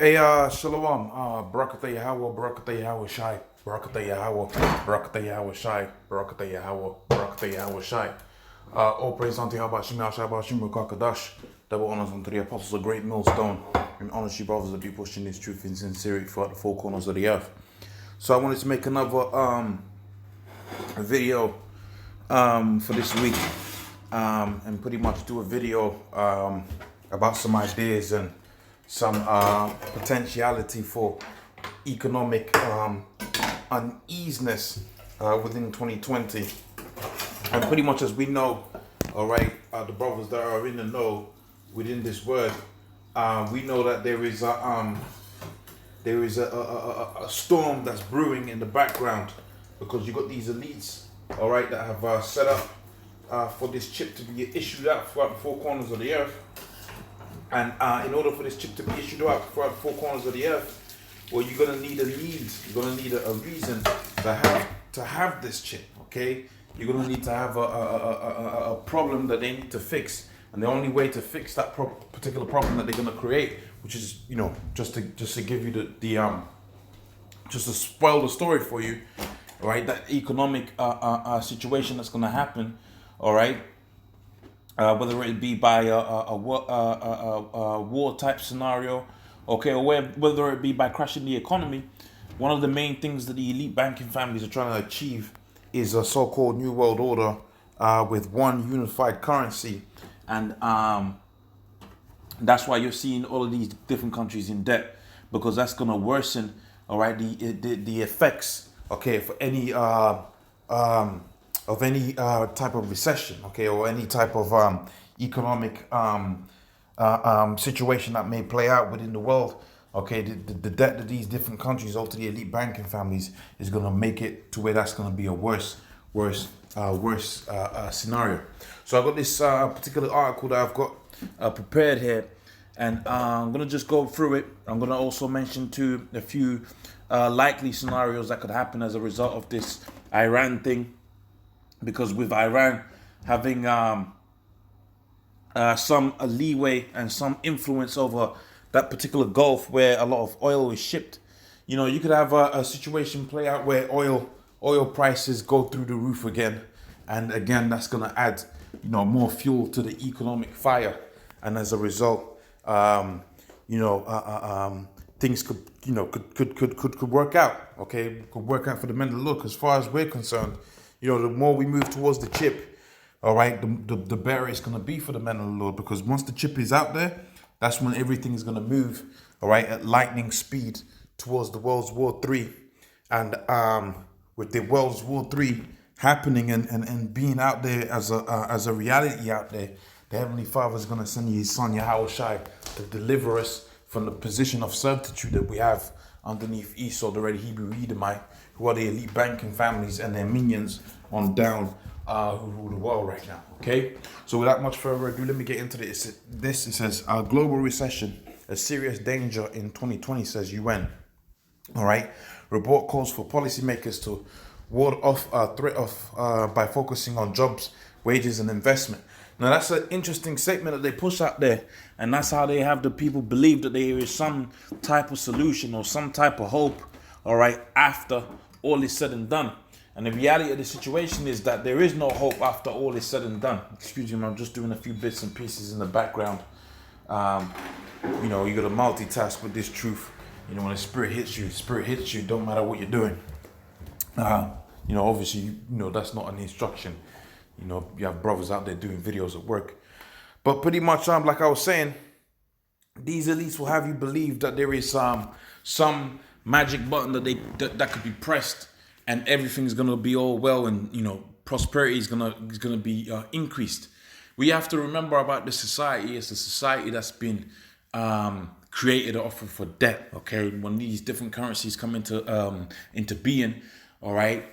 Hey, Shalom, Barakatah Yahweh, Barakatah Yahweh Shai, Barakatah Yahweh, Barakatah Yahweh Shai, Barakatah Yahweh, Barakatah Yahweh Shai. All praise unto Yahweh Shim Yahshai Bashim Kadash. Double honors unto the apostles of great millstone. And honors you brothers that be pushing this truth in sincerity throughout the four corners of the earth. So I wanted to make another video for this week and pretty much do a video about some ideas and some potentiality for economic uneasiness within 2020. And pretty much as we know, all right, the brothers that are in the know within this word, we know that there is a storm that's brewing in the background, because you got these elites, all right, that have set up for this chip to be issued out throughout the four corners of the earth. And in order for this chip to be issued out throughout the four corners of the earth, well, you're gonna need a need. You're gonna need a reason to have this chip. Okay, you're gonna need to have a problem that they need to fix, and the only way to fix that particular problem that they're gonna create, which is, you know, just to give you just to spoil the story for you, all right, that economic situation that's gonna happen, all right. Whether it be by a war type scenario, okay, or whether it be by crashing the economy, one of the main things that the elite banking families are trying to achieve is a so-called New World Order with one unified currency. And that's why you're seeing all of these different countries in debt, because that's going to worsen, all right, the effects, okay, for any of any type of recession, okay, or any type of economic situation that may play out within the world, okay. The debt that these different countries owe to the elite banking families is going to make it to where that's going to be a worse scenario. So I've got this particular article that I've got prepared here, and I'm going to just go through it. I'm going to also mention too a few likely scenarios that could happen as a result of this Iran thing. Because with Iran having some leeway and some influence over that particular Gulf where a lot of oil is shipped, you know, you could have a situation play out where oil prices go through the roof again, and again that's going to add, you know, more fuel to the economic fire, and as a result, things could, you know, could work out, okay, could work out for the men of the Lord. As far as we're concerned, you know, the more we move towards the chip, all right, the better it's going to be for the men of the Lord, because once the chip is out there, that's when everything is going to move, all right, at lightning speed towards the World War III. And with the World War III happening and being out there as a reality out there, the Heavenly Father is going to send His Son, Yahweh Shai, to deliver us from the position of servitude that we have underneath Esau, the red Hebrew Edomite, who are the elite banking families and their minions on down who rule the world right now. Okay, so without much further ado, let me get into this. It says global recession, a serious danger in 2020, says UN. All right, report calls for policymakers to ward off threat of by focusing on jobs, wages, and investment. Now that's an interesting statement that they push out there, and that's how they have the people believe that there is some type of solution or some type of hope, all right, after all is said and done. And the reality of the situation is that there is no hope after all is said and done. Excuse me, I'm just doing a few bits and pieces in the background. You know, you got to multitask with this truth. You know, when the spirit hits you, don't matter what you're doing. You know, obviously, you know, that's not an instruction. You know, you have brothers out there doing videos at work. But pretty much, like I was saying, these elites will have you believe that there is some magic button that could be pressed, and everything's gonna be all well, and, you know, prosperity is gonna be increased. We have to remember about the society. It's a society that's been created off for debt. Okay, when these different currencies come into being, all right.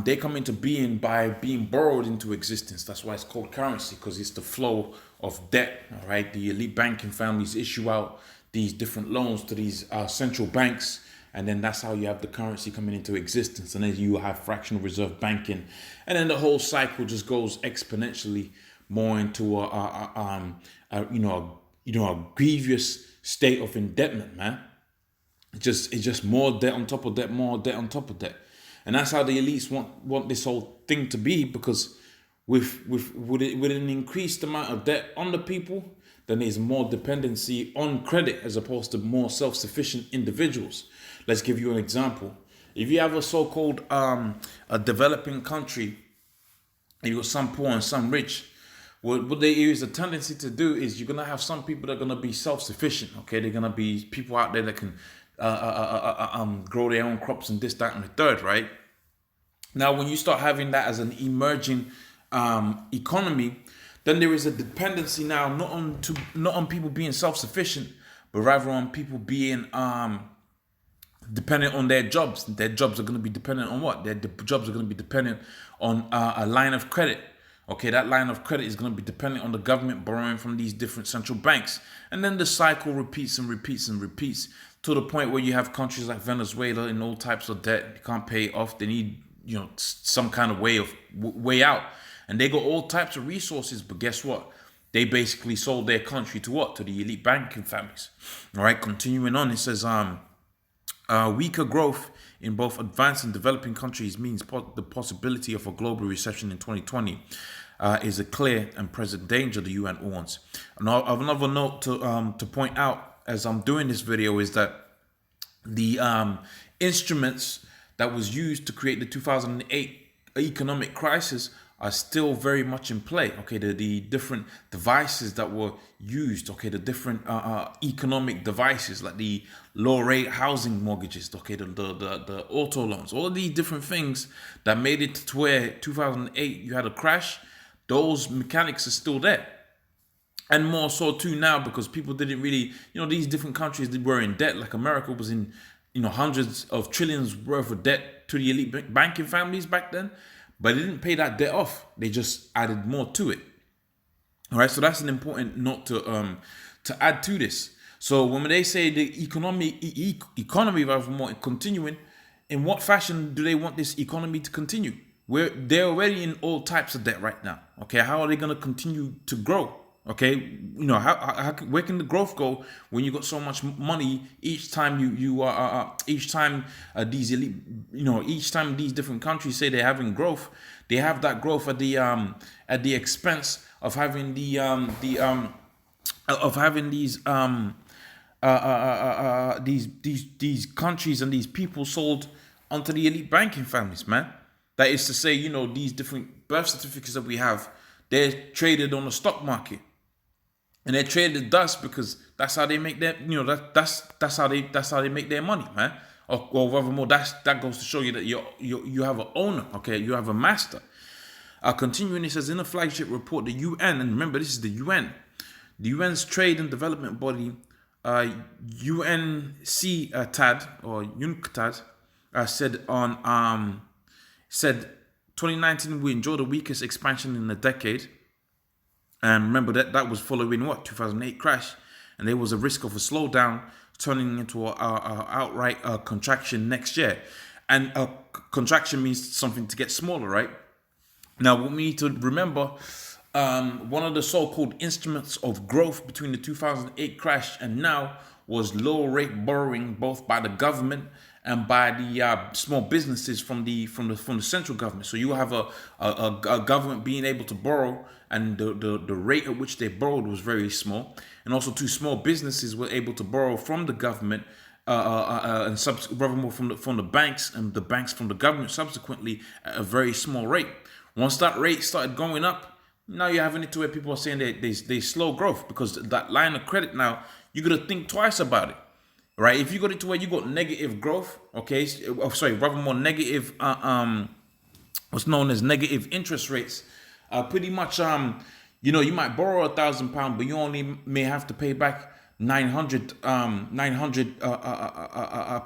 They come into being by being borrowed into existence. That's why it's called currency, because it's the flow of debt. All right, the elite banking families issue out these different loans to these central banks, and then that's how you have the currency coming into existence. And then you have fractional reserve banking, and then the whole cycle just goes exponentially more into a grievous state of indebtment, man. It's just more debt on top of debt, more debt on top of debt. And that's how the elites want this whole thing to be, because with an increased amount of debt on the people, then there's more dependency on credit as opposed to more self-sufficient individuals. Let's give you an example. If you have a so-called a developing country, and you got some poor and some rich, what there is a tendency to do is you're gonna have some people that are gonna be self-sufficient. Okay, they're gonna be people out there that can grow their own crops and this, that, and the third, right? Now, when you start having that as an emerging economy, then there is a dependency now not on people being self-sufficient, but rather on people being dependent on their jobs. Their jobs are going to be dependent on what? Their jobs are going to be dependent on a line of credit. Okay, that line of credit is going to be dependent on the government borrowing from these different central banks. And then the cycle repeats and repeats and repeats to the point where you have countries like Venezuela in all types of debt. You can't pay it off. They need, some kind of way out. And they got all types of resources, but guess what? They basically sold their country to what? To the elite banking families. All right, continuing on, it says, weaker growth in both advanced and developing countries means the possibility of a global recession in 2020 is a clear and present danger, the UN warns. Another note to point out as I'm doing this video is that the instruments that was used to create the 2008 economic crisis are still very much in play. Okay, the different devices that were used, okay, the different economic devices like the low rate housing mortgages, okay, the auto loans, all of these different things that made it to where 2008 you had a crash, those mechanics are still there. And more so too now, because people didn't really, these different countries that were in debt, like America was in, hundreds of trillions worth of debt to the elite banking families back then. But they didn't pay that debt off. They just added more to it. All right, so that's an important note to add to this. So when they say the economy rather more continuing, in what fashion do they want this economy to continue? They're already in all types of debt right now. Okay, how are they going to continue to grow? Okay, where can the growth go when you got so much money each time each time these elite, each time these different countries say they're having growth, they have that growth at the expense of having these countries and these people sold onto the elite banking families, man. That is to say, these different birth certificates that we have, they're traded on the stock market. And they're traded dust because that's how they make their, that's how they make their money, man. Or rather more, that goes to show you that you have an owner, okay, you have a master. Continuing, it says in a flagship report, the UN, and remember this is the UN, the UN's trade and development body, UNCTAD or UNCTAD, said 2019 we enjoyed the weakest expansion in a decade. And remember that was following 2008 crash, and there was a risk of a slowdown turning into a outright contraction next year. And a contraction means something to get smaller, right? Now, what we need to remember, one of the so-called instruments of growth between the 2008 crash and now was low rate borrowing, both by the government and by the small businesses from the central government. So you have a government being able to borrow, and the rate at which they borrowed was very small. And also two small businesses were able to borrow from the government and rather more from the banks, and the banks from the government subsequently at a very small rate. Once that rate started going up, now you're having it to where people are saying they slow growth, because that line of credit now, you got to think twice about it. Right, if you got it to where you got negative growth, okay, rather more negative, what's known as negative interest rates, pretty much, you might borrow £1,000, but you only may have to pay back 900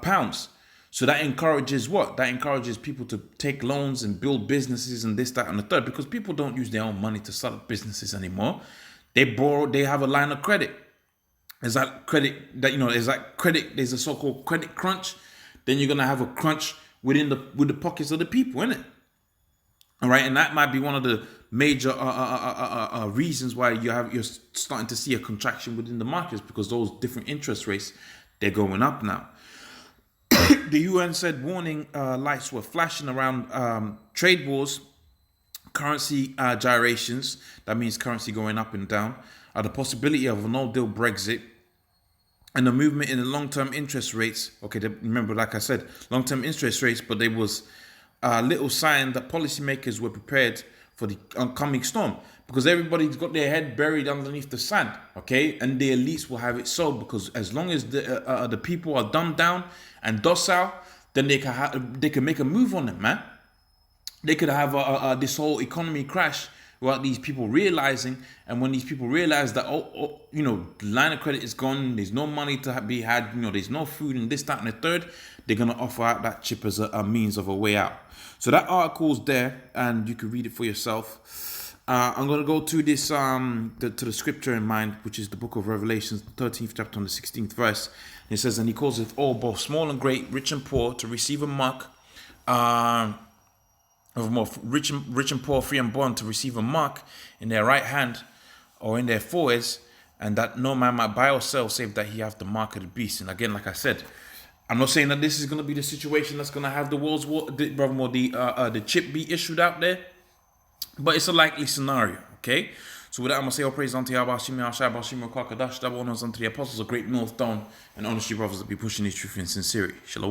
pounds. So that encourages what? That encourages people to take loans and build businesses and this, that, and the third, because people don't use their own money to start up businesses anymore. They borrow, they have a line of credit. There's that credit that, there's a so-called credit crunch. Then you're going to have a crunch with the pockets of the people, isn't it? All right. And that might be one of the major reasons why you're starting to see a contraction within the markets, because those different interest rates, they're going up now. The UN said warning lights were flashing around trade wars, currency gyrations, that means currency going up and down, the possibility of a no-deal Brexit, and the movement in the long-term interest rates. Okay, remember, like I said, long-term interest rates, but there was a little sign that policymakers were prepared for the oncoming storm, because everybody's got their head buried underneath the sand, okay? And the elites will have it so, because as long as the people are dumbed down and docile, then they can make a move on them, man. They could have this whole economy crash without these people realizing. And when these people realize that, the line of credit is gone, there's no money to be had, there's no food and this, that, and the third, they're going to offer out that chip as a means of a way out. So that article's there, and you can read it for yourself. I'm going to go to this, to the scripture in mind, which is the book of Revelations, the 13th chapter and the 16th verse. And it says, and he calls it all, both small and great, rich and poor, to receive a mark, of more rich and poor, free and bond, to receive a mark in their right hand or in their foreheads, and that no man might buy or sell save that he have the mark of the beast. And again, like I said, I'm not saying that this is going to be the situation that's going to have the world's war, the chip be issued out there, but it's a likely scenario. Okay, so with that, I'm gonna say all praise unto Yahweh, Shimi, double honors unto the apostles of Great North Dawn, and honestly brothers that be pushing this truth in sincerity. Shalom.